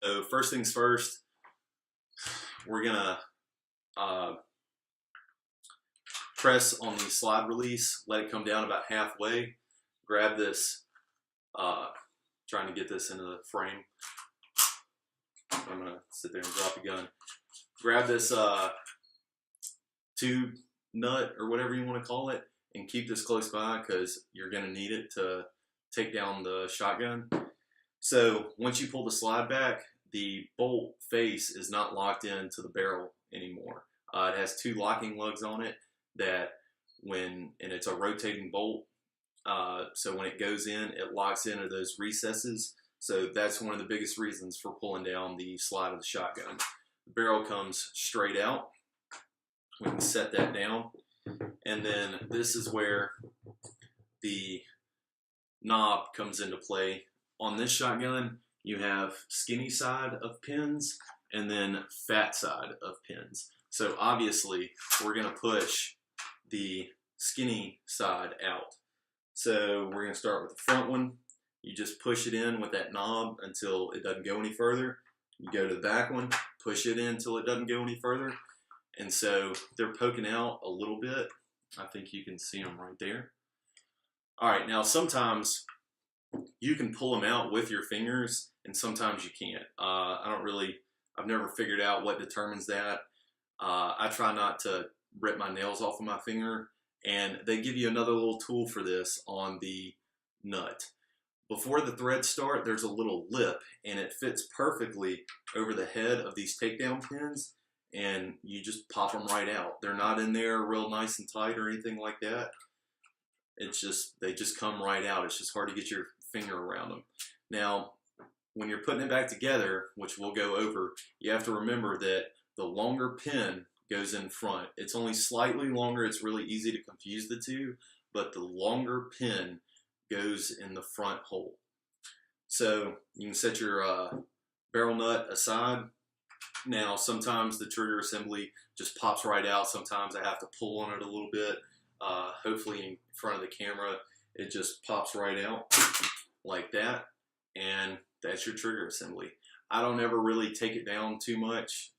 So first things first, we're gonna press on the slide release, let it come down about halfway, grab this, trying to get this into the frame. I'm gonna sit there and drop the gun. Grab this tube nut or whatever you want to call it and keep this close by because you're gonna need it to take down the shotgun. So once you pull the slide back, the bolt face is not locked into the barrel anymore. It has two locking lugs on it that and it's a rotating bolt. So when it goes in, it locks into those recesses. So that's one of the biggest reasons for pulling down the slide of the shotgun. The barrel comes straight out. We can set that down. And then this is where the knob comes into play. On this shotgun, you have skinny side of pins and then fat side of pins. So obviously, we're gonna push the skinny side out. So we're gonna start with the front one. You just push it in with that knob until it doesn't go any further. You go to the back one, push it in until it doesn't go any further. And so they're poking out a little bit. I think you can see them right there. All right, now sometimes you can pull them out with your fingers and sometimes you can't. I've never figured out what determines that. I try not to rip my nails off of my finger, and they give you another little tool for this on the nut. Before the threads start, there's a little lip, and it fits perfectly over the head of these takedown pins, and you just pop them right out. They're not in there real nice and tight or anything like that. They just come right out. It's just hard to get your finger around them. Now, when you're putting it back together, which we'll go over, you have to remember that the longer pin goes in front. It's only slightly longer. It's really easy to confuse the two, but the longer pin goes in the front hole. So you can set your barrel nut aside. Now, sometimes the trigger assembly just pops right out. Sometimes I have to pull on it a little bit. Hopefully in front of the camera, it just pops right out like that. And that's your trigger assembly. I don't ever really take it down too much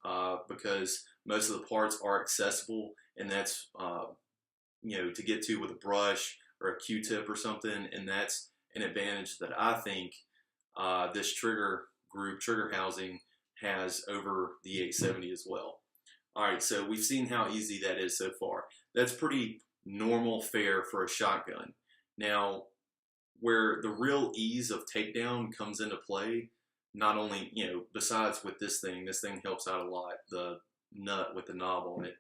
because most of the parts are accessible, and that's to get to with a brush or a Q-tip or something, and that's an advantage that I think this trigger housing has over the 870 as well. All right, so we've seen how easy that is so far. That's pretty normal fare for a shotgun. Now, where the real ease of takedown comes into play, not only, besides with this thing helps out a lot, the nut with the knob on it.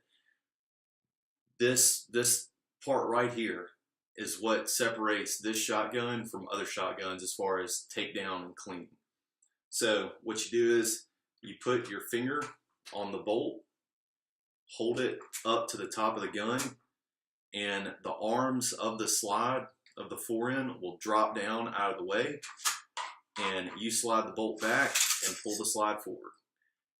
This part right here is what separates this shotgun from other shotguns as far as takedown and clean. So what you do is you put your finger on the bolt, hold it up to the top of the gun, and the arms of the slide of the fore-end will drop down out of the way, and you slide the bolt back and pull the slide forward,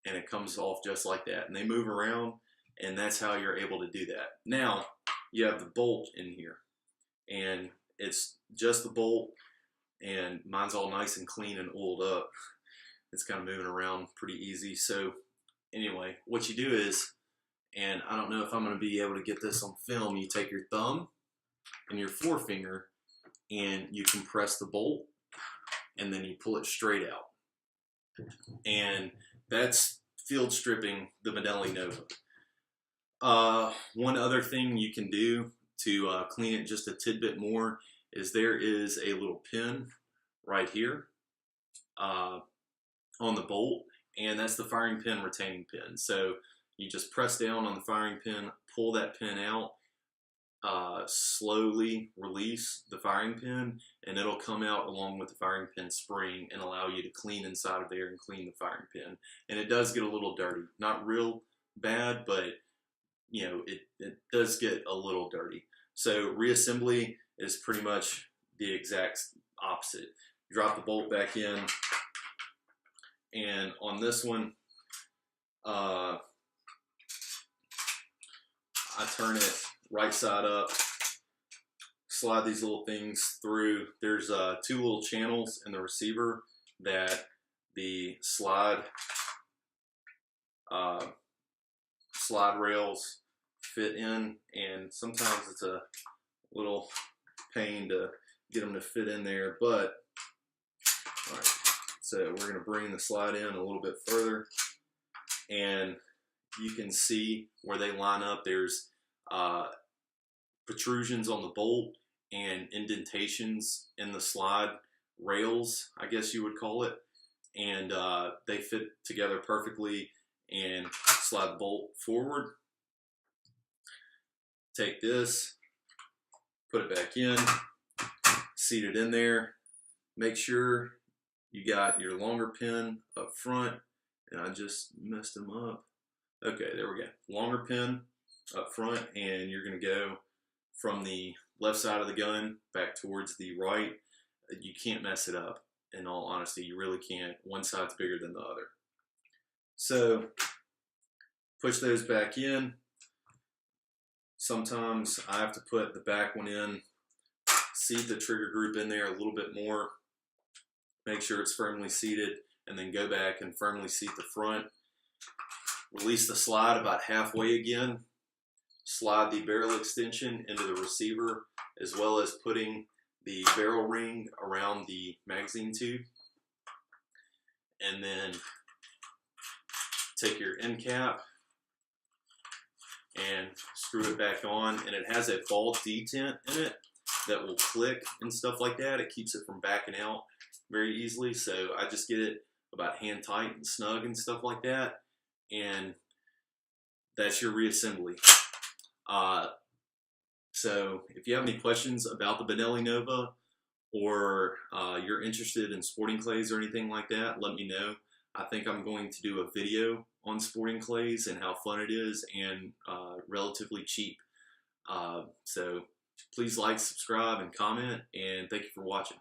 and it comes off just like that. And they move around, and that's how you're able to do that. Now you have the bolt in here, and it's just the bolt, and mine's all nice and clean and oiled up. It's kind of moving around pretty easy. So anyway, what you do is, and I don't know if I'm going to be able to get this on film, you take your thumb and your forefinger and you compress the bolt, and then you pull it straight out. And that's field stripping the Benelli Nova. One other thing you can do to clean it just a tidbit more is there is a little pin right here on the bolt, and that's the firing pin retaining pin. So you just press down on the firing pin, pull that pin out, slowly release the firing pin, and it'll come out along with the firing pin spring and allow you to clean inside of there and clean the firing pin. And it does get a little dirty. Not real bad, but it does get a little dirty. So reassembly is pretty much the exact opposite. You drop the bolt back in, and on this one, I turn it right side up, slide these little things through. There's two little channels in the receiver that the slide rails fit in, and sometimes it's a little pain to get them to fit in there, but all right, so we're going to bring the slide in a little bit further, and you can see where they line up. There's protrusions on the bolt and indentations in the slide rails, I guess you would call it, and they fit together perfectly. And slide the bolt forward, take this, put it back in, seat it in there, make sure you got your longer pin up front, and I just messed them up. Okay, there we go. Longer pin up front, and you're going to go from the left side of the gun back towards the right. You can't mess it up, in all honesty. You really can't. One side's bigger than the other. So push those back in. Sometimes I have to put the back one in, seat the trigger group in there a little bit more, make sure it's firmly seated, and then go back and firmly seat the front. Release the slide about halfway again. Slide the barrel extension into the receiver, as well as putting the barrel ring around the magazine tube. And then take your end cap and screw it back on, and it has a ball detent in it that will click and stuff like that. It keeps it from backing out very easily, so I just get it about hand tight and snug and stuff like that, and that's your reassembly. So if you have any questions about the Benelli Nova, or you're interested in sporting clays or anything like that, let me know. I think I'm going to do a video on sporting clays and how fun it is, and relatively cheap. So please like, subscribe, and comment, and thank you for watching.